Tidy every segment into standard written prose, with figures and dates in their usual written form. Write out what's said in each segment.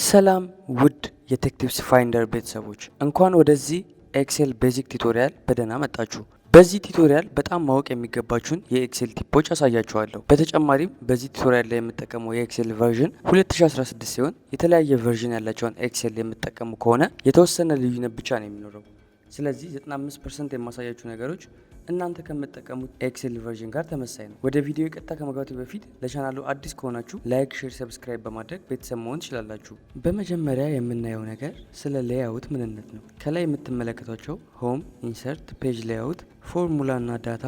ሰላም ውድ የቴክቲቭስ ፋይንደር ቤተሰቦች እንኳን ወደዚህ ኤክሴል ቤዚክ ቱቶሪያል በደህና መጣችሁ። በዚህ ቱቶሪያል በጣም ማወቅ የሚገባችሁን የኤክሴል ቲፖች አሳያችኋለሁ። በተጨማሪም በዚህ ቱቶሪያል ላይ የምጠቀመው የኤክሴል ቨርዥን 2016 ሲሆን የተለያየ ቨርዥን ያላቸውን ኤክሴል የምትጠቀሙ ከሆነ የተወሰነ ልዩነት ብቻ ነው የሚኖረው። ስለዚህ 95% የማሳያችሁ ነገሮች እናንተ ከምትጠቀሙት ኤክሴል ቨርዥን ጋር ተመሳሳይ ነው። ወደ ቪዲዮ ቀጥታ ከመግባቱ በፊት ለቻናሉ አዲስ ከሆናችሁ ላይክ፣ ሼር፣ ሰብስክራይብ በማድረግ ቤተሰብ መሆን ትችላላችሁ። በመጀመሪያ የምናየው ነገር ስለ ሌይአውት ምንነት ነው። ከላይ የምትመለከቷቸው ሆም፣ ኢንሰርት፣ ፔጅ ሌይአውት፣ ፎርሙላ እና ዳታ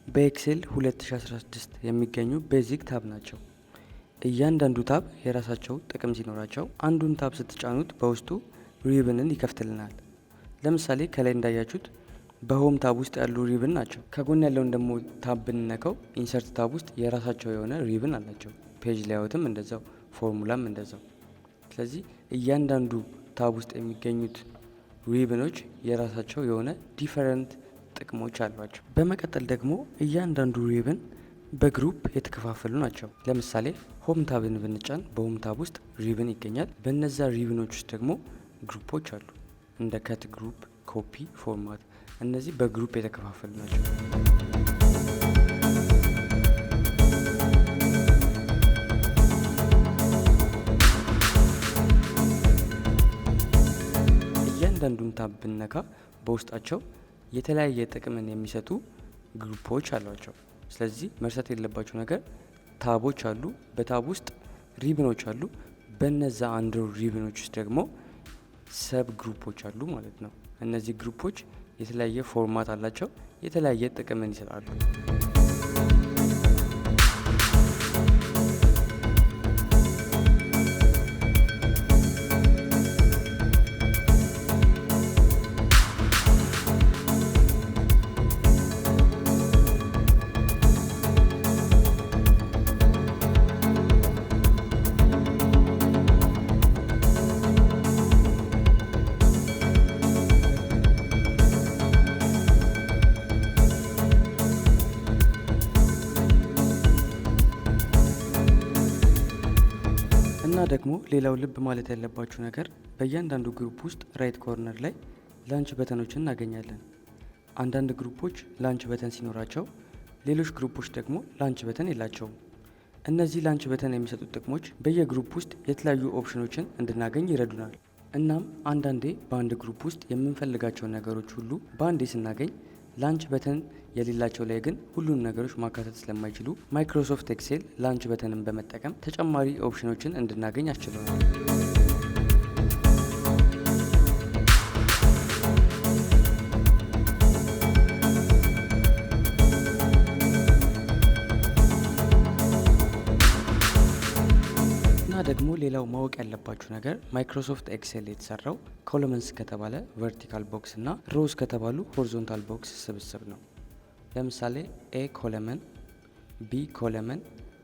በኤክሴል 2016 የሚገኙ ቤዚክ ታብ ናቸው። እያንዳንዱ ታብ የራሳቸው ጥቅም ሲኖራቸው አንዱን ታብ ስትጫኑት በውስጡ ሪብንን ይከፍትልናል። ለምሳሌ ከላይ እንዳያችሁት በሆም ታብ ውስጥ ያሉ ሪብን ናቸው። ከጎን ያለውን ደግሞ ታብ ብንነካው ኢንሰርት ታብ ውስጥ የራሳቸው የሆነ ሪብን አላቸው። ፔጅ ሌይአውትም እንደዛው፣ ፎርሙላም እንደዛው። ስለዚህ እያንዳንዱ ታብ ውስጥ የሚገኙት ሪብኖች የራሳቸው የሆነ ዲፈረንት ጥቅሞች አሏቸው። በመቀጠል ደግሞ እያንዳንዱ ሪብን በግሩፕ የተከፋፈሉ ናቸው። ለምሳሌ ሆም ታብን ብንጫን በሆም ታብ ውስጥ ሪብን ይገኛል። በነዛ ሪብኖች ውስጥ ደግሞ ግሩፖች አሉ። እንደ ከት ግሩፕ፣ ኮፒ፣ ፎርማት እነዚህ በግሩፕ የተከፋፈሉ ናቸው። እያንዳንዱን ታብ ብነካ በውስጣቸው የተለያየ ጥቅምን የሚሰጡ ግሩፖች አሏቸው። ስለዚህ መርሳት የሌለባቸው ነገር ታቦች አሉ፣ በታብ ውስጥ ሪብኖች አሉ። በነዛ አንድ ሪብኖች ውስጥ ደግሞ ሰብ ግሩፖች አሉ ማለት ነው። እነዚህ ግሩፖች የተለያየ ፎርማት አላቸው፣ የተለያየ ጥቅምን ይሰጣሉ። እና ደግሞ ሌላው ልብ ማለት ያለባችሁ ነገር በእያንዳንዱ ግሩፕ ውስጥ ራይት ኮርነር ላይ ላንች በተኖችን እናገኛለን። አንዳንድ ግሩፖች ላንች በተን ሲኖራቸው፣ ሌሎች ግሩፖች ደግሞ ላንች በተን የላቸውም። እነዚህ ላንች በተን የሚሰጡት ጥቅሞች በየግሩፕ ውስጥ የተለያዩ ኦፕሽኖችን እንድናገኝ ይረዱናል። እናም አንዳንዴ በአንድ ግሩፕ ውስጥ የምንፈልጋቸውን ነገሮች ሁሉ በአንዴ ስናገኝ ላንች በተን የሌላቸው ላይ ግን ሁሉን ነገሮች ማካተት ስለማይችሉ ማይክሮሶፍት ኤክሴል ላንች በተንን በመጠቀም ተጨማሪ ኦፕሽኖችን እንድናገኝ አስችሎናል። እና ደግሞ ሌላው ማወቅ ያለባችሁ ነገር ማይክሮሶፍት ኤክሴል የተሰራው ኮለመንስ ከተባለ ቨርቲካል ቦክስ እና ሮዝ ከተባሉ ሆሪዞንታል ቦክስ ስብስብ ነው። ለምሳሌ ኤ ኮለመን፣ ቢ ኮለመን፣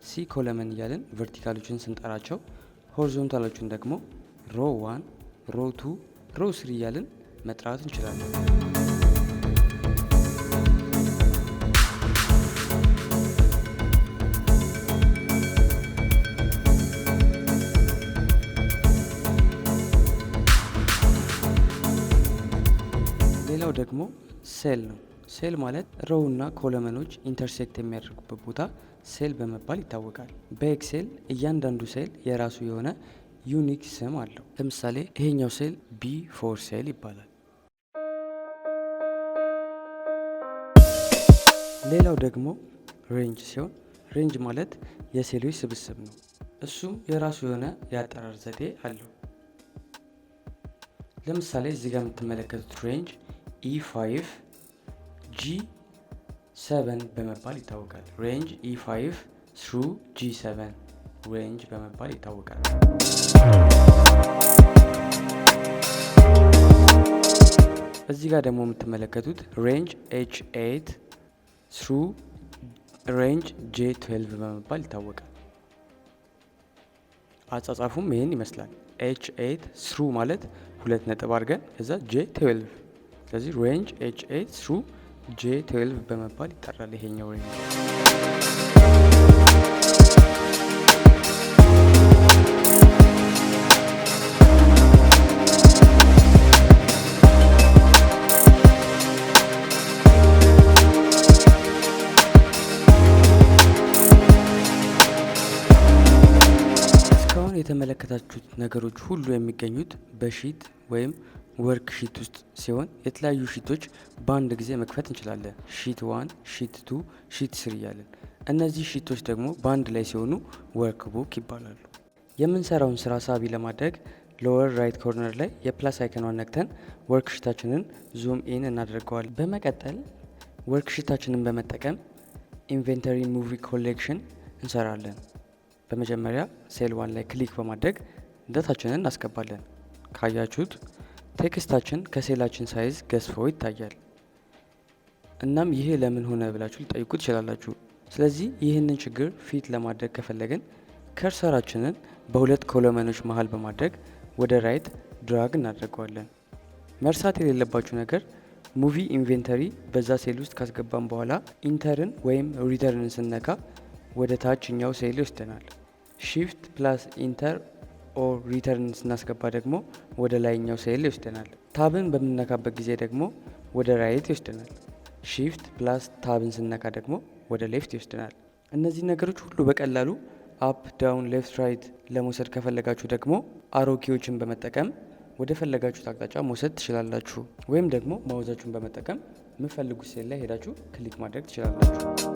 ሲ ኮለመን እያልን ቨርቲካሎችን ስንጠራቸው ሆሪዞንታሎችን ደግሞ ሮ 1፣ ሮ 2፣ ሮ 3 እያልን መጥራት እንችላለን። ሌላው ደግሞ ሴል ነው። ሴል ማለት ሮው እና ኮለመኖች ኢንተርሴክት የሚያደርጉበት ቦታ ሴል በመባል ይታወቃል። በኤክሴል እያንዳንዱ ሴል የራሱ የሆነ ዩኒክ ስም አለው። ለምሳሌ ይሄኛው ሴል B4 ሴል ይባላል። ሌላው ደግሞ ሬንጅ ሲሆን ሬንጅ ማለት የሴሎች ስብስብ ነው። እሱም የራሱ የሆነ የአጠራር ዘዴ አለው። ለምሳሌ እዚህ ጋር የምትመለከቱት ሬንጅ E5 G7 በመባል ይታወቃል። ሬንጅ E5 through G7 ሬንጅ በመባል ይታወቃል። እዚህ ጋር ደግሞ የምትመለከቱት ሬንጅ H8 through ሬንጅ J12 በመባል ይታወቃል። አጻጻፉም ይህን ይመስላል። H8 through ማለት ሁለት ነጥብ አድርገን ከዛ J12 ስለዚህ ሬንጅ H8 ትሩ J12 በመባል ይጠራል ይሄኛው ሬንጅ። የተመለከታችሁት ነገሮች ሁሉ የሚገኙት በሺት ወይም ወርክ ሺት ውስጥ ሲሆን የተለያዩ ሺቶች በአንድ ጊዜ መክፈት እንችላለን። ሺት 1፣ ሺት 2፣ ሺት 3 እያለን እነዚህ ሺቶች ደግሞ በአንድ ላይ ሲሆኑ ወርክ ቡክ ይባላሉ። የምንሰራውን ስራ ሳቢ ለማድረግ ሎወር ራይት ኮርነር ላይ የፕላስ አይከኗን ነክተን ወርክ ሺታችንን ዙም ኢን እናደርገዋለን። በመቀጠል ወርክ ሺታችንን በመጠቀም ኢንቬንተሪ ሙቪ ኮሌክሽን እንሰራለን። በመጀመሪያ ሴል 1 ላይ ክሊክ በማድረግ ዳታችንን እናስገባለን። ካያችሁት ቴክስታችን ከሴላችን ሳይዝ ገዝፎ ይታያል። እናም ይሄ ለምን ሆነ ብላችሁ ልጠይቁ ትችላላችሁ። ስለዚህ ይህንን ችግር ፊት ለማድረግ ከፈለግን ከርሰራችንን በሁለት ኮለመኖች መሃል በማድረግ ወደ ራይት ድራግ እናደርገዋለን። መርሳት የሌለባችሁ ነገር ሙቪ ኢንቬንተሪ በዛ ሴል ውስጥ ካስገባን በኋላ ኢንተርን ወይም ሪተርንን ስነካ ወደ ታችኛው ሴል ይወስደናል። ሺፍት ፕላስ ኢንተር ኦር ሪተርን ስናስገባ ደግሞ ወደ ላይኛው ሴል ይወስደናል። ታብን በምንነካበት ጊዜ ደግሞ ወደ ራይት ይወስደናል። ሺፍት ፕላስ ታብን ስነካ ደግሞ ወደ ሌፍት ይወስደናል። እነዚህ ነገሮች ሁሉ በቀላሉ አፕ፣ ዳውን፣ ሌፍት፣ ራይት ለመውሰድ ከፈለጋችሁ ደግሞ አሮኪዎችን በመጠቀም ወደ ፈለጋችሁት አቅጣጫ መውሰድ ትችላላችሁ። ወይም ደግሞ ማውዛችሁን በመጠቀም የምፈልጉት ሴል ላይ ሄዳችሁ ክሊክ ማድረግ ትችላላችሁ።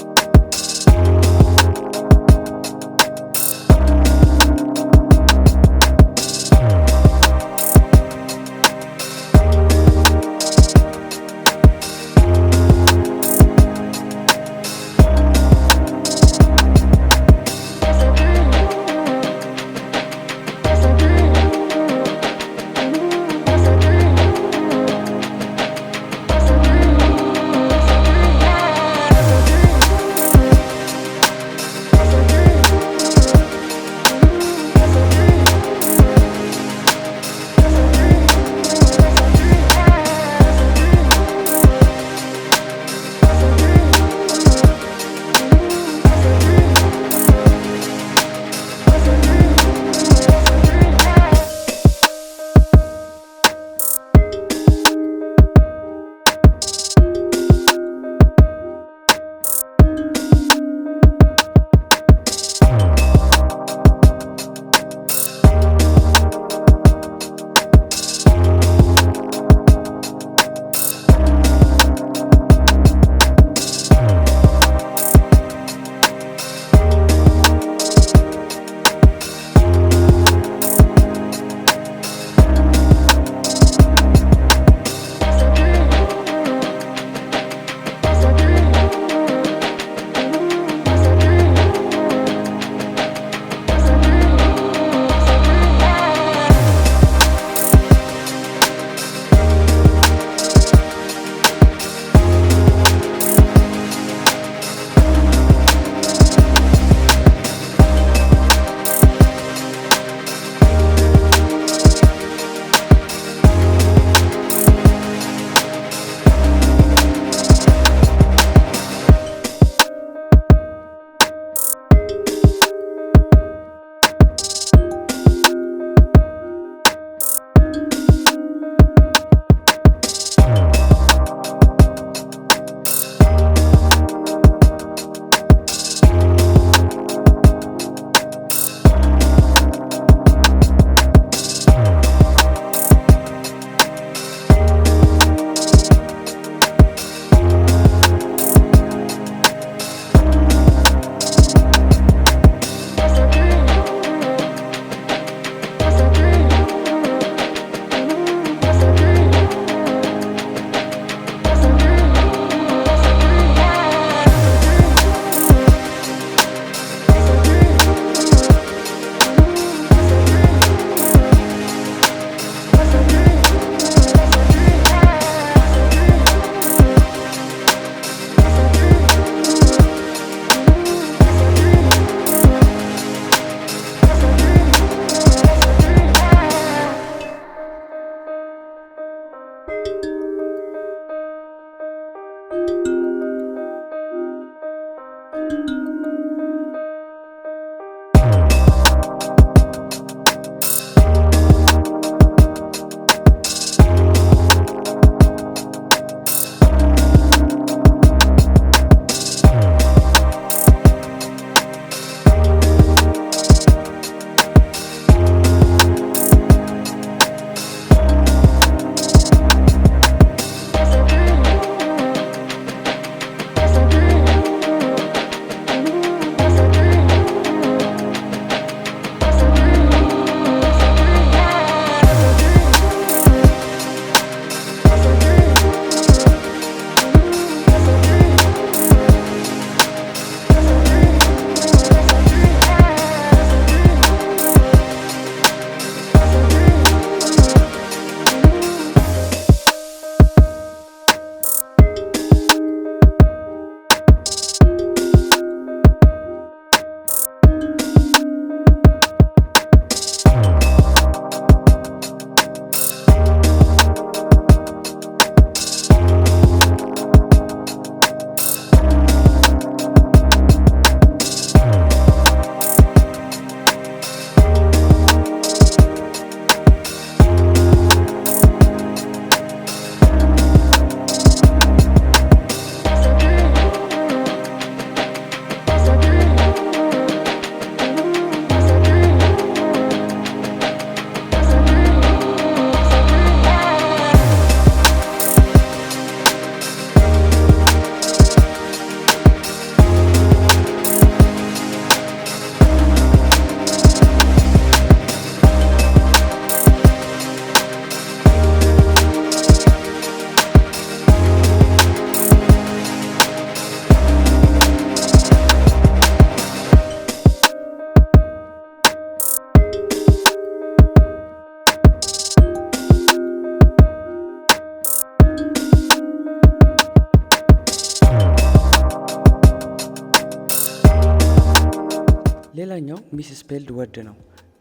ሌላኛው ሚስ ስፔልድ ወርድ ነው።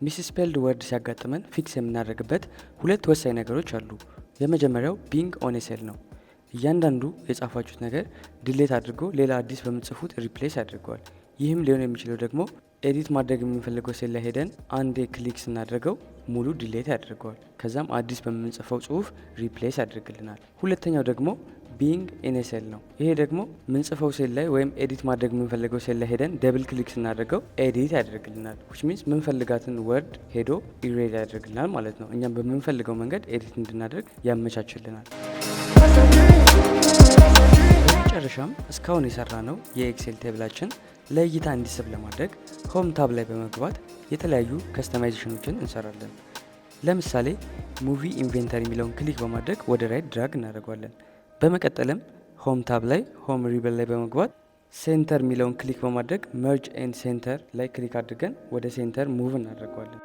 ሚስ ስፔልድ ወርድ ሲያጋጥመን ፊክስ የምናደርግበት ሁለት ወሳኝ ነገሮች አሉ። የመጀመሪያው ቢንግ ኦን ሴል ነው። እያንዳንዱ የጻፋችሁት ነገር ዲሌት አድርጎ ሌላ አዲስ በምትጽፉት ሪፕሌስ ያደርገዋል። ይህም ሊሆን የሚችለው ደግሞ ኤዲት ማድረግ የምንፈልገው ሴል ላይ ሄደን አንዴ ክሊክ ስናደርገው ሙሉ ዲሌት ያደርገዋል። ከዛም አዲስ በምንጽፈው ጽሁፍ ሪፕሌስ ያደርግልናል። ሁለተኛው ደግሞ ቢንግ ኢን ሴል ነው። ይሄ ደግሞ ምንጽፈው ሴል ላይ ወይም ኤዲት ማድረግ የምንፈልገው ሴል ላይ ሄደን ደብል ክሊክ ስናደርገው ኤዲት ያደርግልናል። ዊች ሚንስ ምንፈልጋትን ወርድ ሄዶ ኢሬዝ ያደርግልናል ማለት ነው። እኛም በምንፈልገው መንገድ ኤዲት እንድናደርግ ያመቻችልናል። በመጨረሻም እስካሁን የሰራ ነው የኤክሴል ቴብላችን ለእይታ እንዲስብ ለማድረግ ሆም ታብ ላይ በመግባት የተለያዩ ከስተማይዜሽኖችን እንሰራለን። ለምሳሌ ሙቪ ኢንቬንተሪ የሚለውን ክሊክ በማድረግ ወደ ራይት ድራግ እናደርገዋለን። በመቀጠልም ሆም ታብ ላይ ሆም ሪበን ላይ በመግባት ሴንተር የሚለውን ክሊክ በማድረግ መርጅ ኤንድ ሴንተር ላይ ክሊክ አድርገን ወደ ሴንተር ሙቭ እናደርገዋለን።